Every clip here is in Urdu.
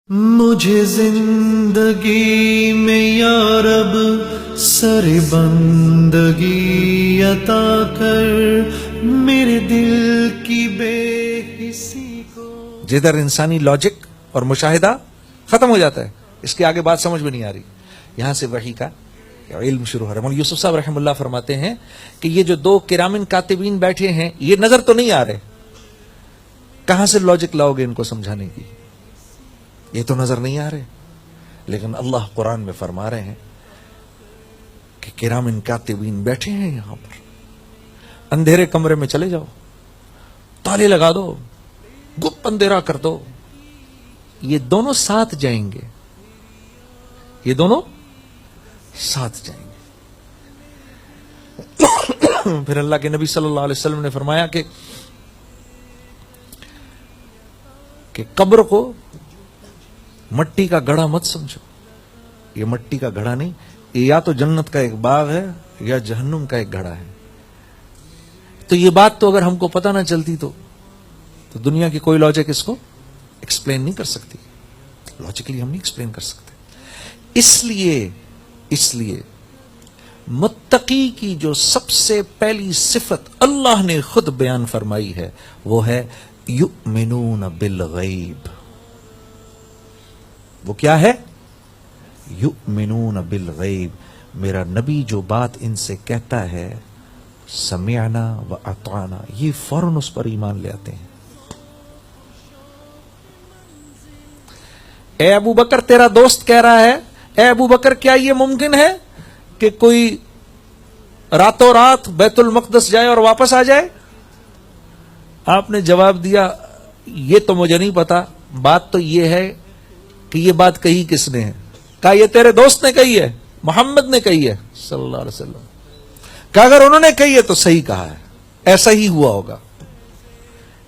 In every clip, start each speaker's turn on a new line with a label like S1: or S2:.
S1: مجھے زندگی میں یا رب سر بندگی عطا کر میرے دل کی بے حسی کو.
S2: جدھر انسانی لاجک اور مشاہدہ ختم ہو جاتا ہے، اس کے آگے بات سمجھ میں نہیں آ رہی، یہاں سے وحی کا علم شروع ہو رہا ہے. مولانا یوسف صاحب رحم اللہ فرماتے ہیں کہ یہ جو دو کرامن کاتبین بیٹھے ہیں یہ نظر تو نہیں آ رہے، کہاں سے لاجک لاؤ گے ان کو سمجھانے کی؟ یہ تو نظر نہیں آ رہے، لیکن اللہ قرآن میں فرما رہے ہیں کہ کرامن کاتبین بیٹھے ہیں یہاں پر. اندھیرے کمرے میں چلے جاؤ، تالے لگا دو، گپ اندھیرا کر دو، یہ دونوں ساتھ جائیں گے، یہ دونوں ساتھ جائیں گے. پھر اللہ کے نبی صلی اللہ علیہ وسلم نے فرمایا کہ قبر کو مٹی کا گڑھا مت سمجھو، یہ مٹی کا گھڑا نہیں، یہ یا تو جنت کا ایک باغ ہے یا جہنم کا ایک گھڑا ہے. تو یہ بات تو اگر ہم کو پتہ نہ چلتی تو دنیا کی کوئی لاجک اس کو ایکسپلین نہیں کر سکتی، لاجیکلی ہم نہیں ایکسپلین کر سکتے. اس لیے متقی کی جو سب سے پہلی صفت اللہ نے خود بیان فرمائی ہے وہ ہے یؤمنون بالغیب. وہ کیا ہے؟ یؤمنون بالغیب. میرا نبی جو بات ان سے کہتا ہے سمعنا و اطعنا، یہ فوراً اس پر ایمان لے آتے ہیں. اے ابو بکر تیرا دوست کہہ رہا ہے، اے ابو بکر کیا یہ ممکن ہے کہ کوئی راتوں رات بیت المقدس جائے اور واپس آ جائے؟ آپ نے جواب دیا یہ تو مجھے نہیں پتا، بات تو یہ ہے کہ یہ بات کہی کس نے ہے؟ کہا یہ تیرے دوست نے کہی ہے، محمد نے کہی ہے صلی اللہ علیہ وسلم. کہا اگر انہوں نے کہی ہے تو صحیح کہا ہے، ایسا ہی ہوا ہوگا.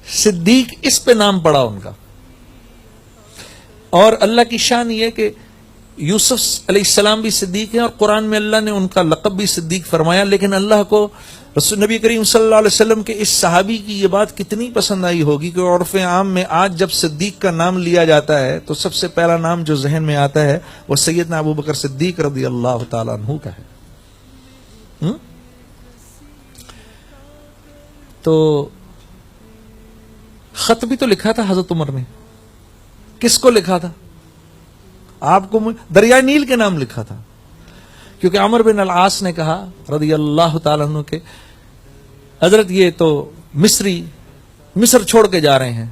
S2: صدیق اس پہ نام پڑا ان کا. اور اللہ کی شان یہ کہ یوسف علیہ السلام بھی صدیق ہیں اور قرآن میں اللہ نے ان کا لقب بھی صدیق فرمایا. لیکن اللہ کو رسول نبی کریم صلی اللہ علیہ وسلم کے اس صحابی کی یہ بات کتنی پسند آئی ہوگی کہ عرف عام میں آج جب صدیق کا نام لیا جاتا ہے تو سب سے پہلا نام جو ذہن میں آتا ہے وہ سیدنا ابو بکر صدیق رضی اللہ تعالیٰ عنہ کا ہے. تو خط بھی تو لکھا تھا حضرت عمر نے. کس کو لکھا تھا؟ آپ کو دریائے نیل کے نام لکھا تھا، کیونکہ عمر بن العاص نے کہا رضی اللہ تعالیٰ عنہ کے حضرت یہ تو مصر چھوڑ کے جا رہے ہیں،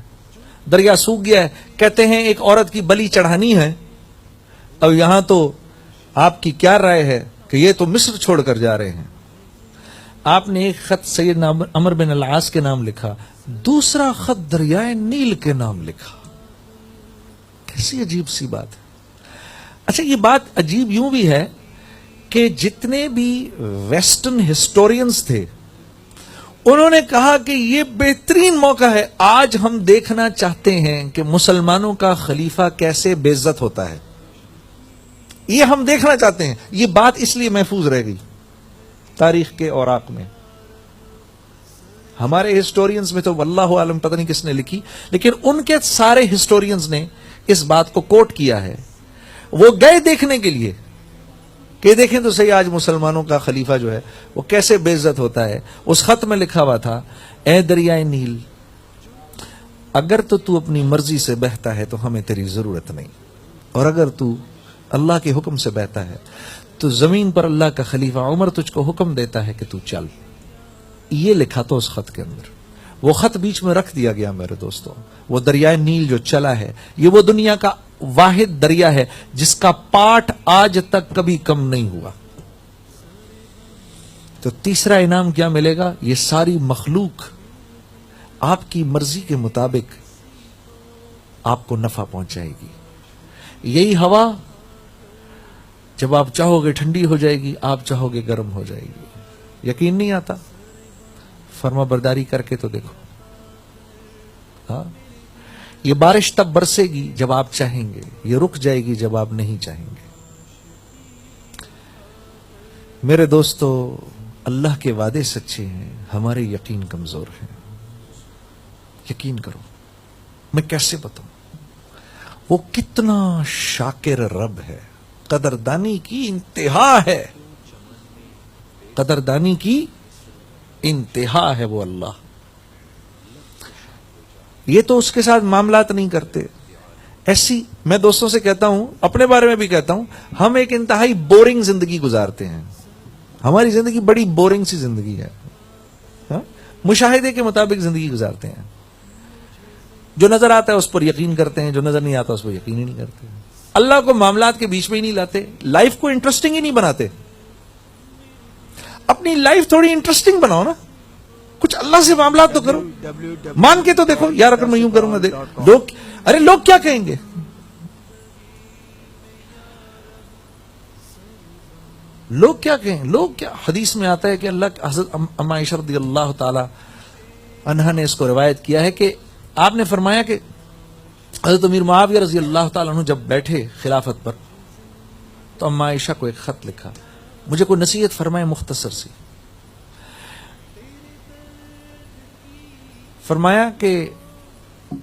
S2: دریا سوکھ گیا ہے، کہتے ہیں ایک عورت کی بلی چڑھانی ہے، اب یہاں تو آپ کی کیا رائے ہے کہ یہ تو مصر چھوڑ کر جا رہے ہیں. آپ نے ایک خط سیدنا عمر بن العاص کے نام لکھا، دوسرا خط دریائے نیل کے نام لکھا. کیسی عجیب سی بات ہے. اچھا یہ بات عجیب یوں بھی ہے کہ جتنے بھی ویسٹرن ہسٹورینز تھے انہوں نے کہا کہ یہ بہترین موقع ہے، آج ہم دیکھنا چاہتے ہیں کہ مسلمانوں کا خلیفہ کیسے بے عزت ہوتا ہے، یہ ہم دیکھنا چاہتے ہیں. یہ بات اس لیے محفوظ رہ گئی تاریخ کے اوراق میں. ہمارے ہسٹورینز میں تو واللہ عالم پتہ نہیں کس نے لکھی، لیکن ان کے سارے ہسٹورینز نے اس بات کو کوٹ کیا ہے. وہ گئے دیکھنے کے لیے کہ دیکھیں تو صحیح آج مسلمانوں کا خلیفہ جو ہے وہ کیسے بے عزت ہوتا ہے. اس خط میں لکھا ہوا تھا اے دریائے نیل، اگر تو اپنی مرضی سے بہتا ہے تو ہمیں تیری ضرورت نہیں، اور اگر تو اللہ کے حکم سے بہتا ہے تو زمین پر اللہ کا خلیفہ عمر تجھ کو حکم دیتا ہے کہ تو چل. یہ لکھا تو اس خط کے اندر. وہ خط بیچ میں رکھ دیا گیا میرے دوستوں. وہ دریائے نیل جو چلا ہے یہ وہ دنیا کا واحد دریا ہے جس کا پاٹ آج تک کبھی کم نہیں ہوا. تو تیسرا انعام کیا ملے گا؟ یہ ساری مخلوق آپ کی مرضی کے مطابق آپ کو نفع پہنچائے گی. یہی ہوا جب آپ چاہو گے ٹھنڈی ہو جائے گی، آپ چاہو گے گرم ہو جائے گی. یقین نہیں آتا؟ فرما برداری کر کے تو دیکھو. ہاں، یہ بارش تب برسے گی جب آپ چاہیں گے، یہ رک جائے گی جب آپ نہیں چاہیں گے. میرے دوستو، اللہ کے وعدے سچے ہیں، ہمارے یقین کمزور ہیں. یقین کرو. میں کیسے بتاؤں؟ وہ کتنا شاکر رب ہے، قدردانی کی انتہا ہے، قدردانی کی انتہا ہے وہ اللہ. یہ تو اس کے ساتھ معاملات نہیں کرتے. ایسی میں دوستوں سے کہتا ہوں، اپنے بارے میں بھی کہتا ہوں، ہم ایک انتہائی بورنگ زندگی گزارتے ہیں. ہماری زندگی بڑی بورنگ سی زندگی ہے، ہاں؟ مشاہدے کے مطابق زندگی گزارتے ہیں. جو نظر آتا ہے اس پر یقین کرتے ہیں، جو نظر نہیں آتا اس پر یقین ہی نہیں کرتے. اللہ کو معاملات کے بیچ میں ہی نہیں لاتے، لائف کو انٹرسٹنگ ہی نہیں بناتے. اپنی لائف تھوڑی انٹرسٹنگ بناؤ نا، کچھ اللہ سے معاملات تو کرو. مان کے تو دیکھو یار، اگر میں یوں کروں گا لوگ، ارے لوگ کیا کہیں گے؟ لوگ کیا کہیں؟ لوگ کیا، حدیث میں آتا ہے کہ اللہ حضرت ام عائشہ رضی اللہ تعالی عنہا نے اس کو روایت کیا ہے کہ آپ نے فرمایا کہ حضرت امیر معاویہ رضی اللہ تعالیٰ عنہ جب بیٹھے خلافت پر تو ام عائشہ کو ایک خط لکھا، مجھے کوئی نصیحت فرمائے مختصر سی. فرمایا کہ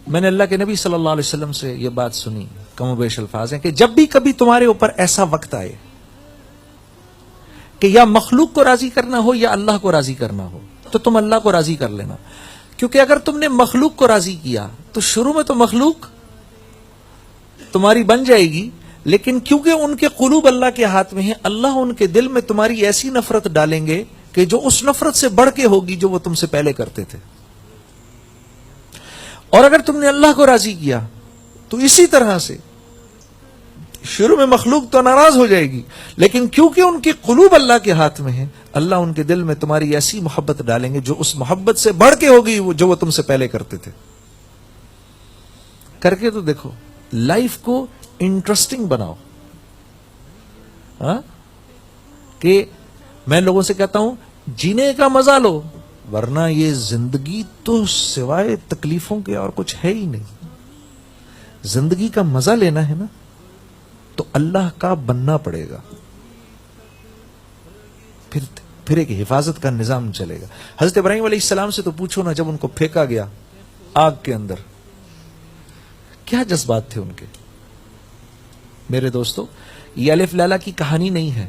S2: میں نے اللہ کے نبی صلی اللہ علیہ وسلم سے یہ بات سنی، کم و بیش الفاظ ہیں، کہ جب بھی کبھی تمہارے اوپر ایسا وقت آئے کہ یا مخلوق کو راضی کرنا ہو یا اللہ کو راضی کرنا ہو تو تم اللہ کو راضی کر لینا. کیونکہ اگر تم نے مخلوق کو راضی کیا تو شروع میں تو مخلوق تمہاری بن جائے گی، لیکن کیونکہ ان کے قلوب اللہ کے ہاتھ میں ہیں، اللہ ان کے دل میں تمہاری ایسی نفرت ڈالیں گے کہ جو اس نفرت سے بڑھ کے ہوگی جو وہ تم سے پہلے کرتے تھے. اور اگر تم نے اللہ کو راضی کیا تو اسی طرح سے شروع میں مخلوق تو ناراض ہو جائے گی، لیکن کیونکہ ان کے قلوب اللہ کے ہاتھ میں ہیں، اللہ ان کے دل میں تمہاری ایسی محبت ڈالیں گے جو اس محبت سے بڑھ کے ہوگی جو وہ تم سے پہلے کرتے تھے. کر کے تو دیکھو، لائف کو انٹرسٹنگ بناؤ. ہاں کہ میں لوگوں سے کہتا ہوں جینے کا مزہ لو، ورنہ یہ زندگی تو سوائے تکلیفوں کے اور کچھ ہے ہی نہیں. زندگی کا مزہ لینا ہے نا تو اللہ کا بننا پڑے گا، پھر ایک حفاظت کا نظام چلے گا. حضرت ابراہیم علیہ السلام سے تو پوچھو نا، جب ان کو پھینکا گیا آگ کے اندر، کیا جذبات تھے ان کے. میرے دوستو، یہ الف لالا کی کہانی نہیں ہے.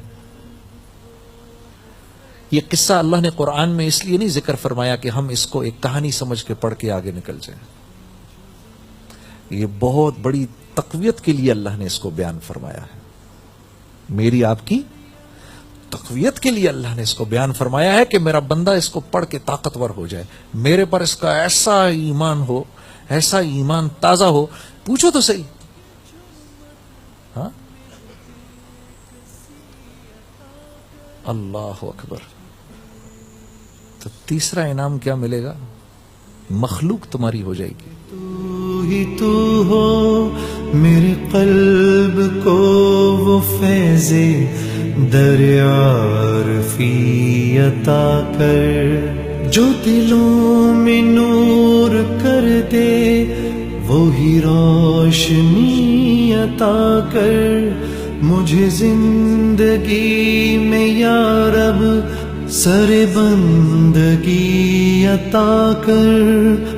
S2: یہ قصہ اللہ نے قرآن میں اس لیے نہیں ذکر فرمایا کہ ہم اس کو ایک کہانی سمجھ کے پڑھ کے آگے نکل جائیں. یہ بہت بڑی تقویت کے لیے اللہ نے اس کو بیان فرمایا ہے. میری آپ کی تقویت کے لیے اللہ نے اس کو بیان فرمایا ہے کہ میرا بندہ اس کو پڑھ کے طاقتور ہو جائے، میرے پر اس کا ایسا ایمان ہو، ایسا ایمان تازہ ہو. پوچھو تو صحیح. ہاں اللہ اکبر. تو تیسرا انعام کیا ملے گا؟ مخلوق تمہاری ہو جائے گی.
S1: تو ہی تو ہو میرے قلب کو وہ فیض دریارفی عطا کر، جو دلوں میں نور کر دے وہی روشنی عطا کر. مجھے زندگی میں یا رب سر بندگی عطا کر.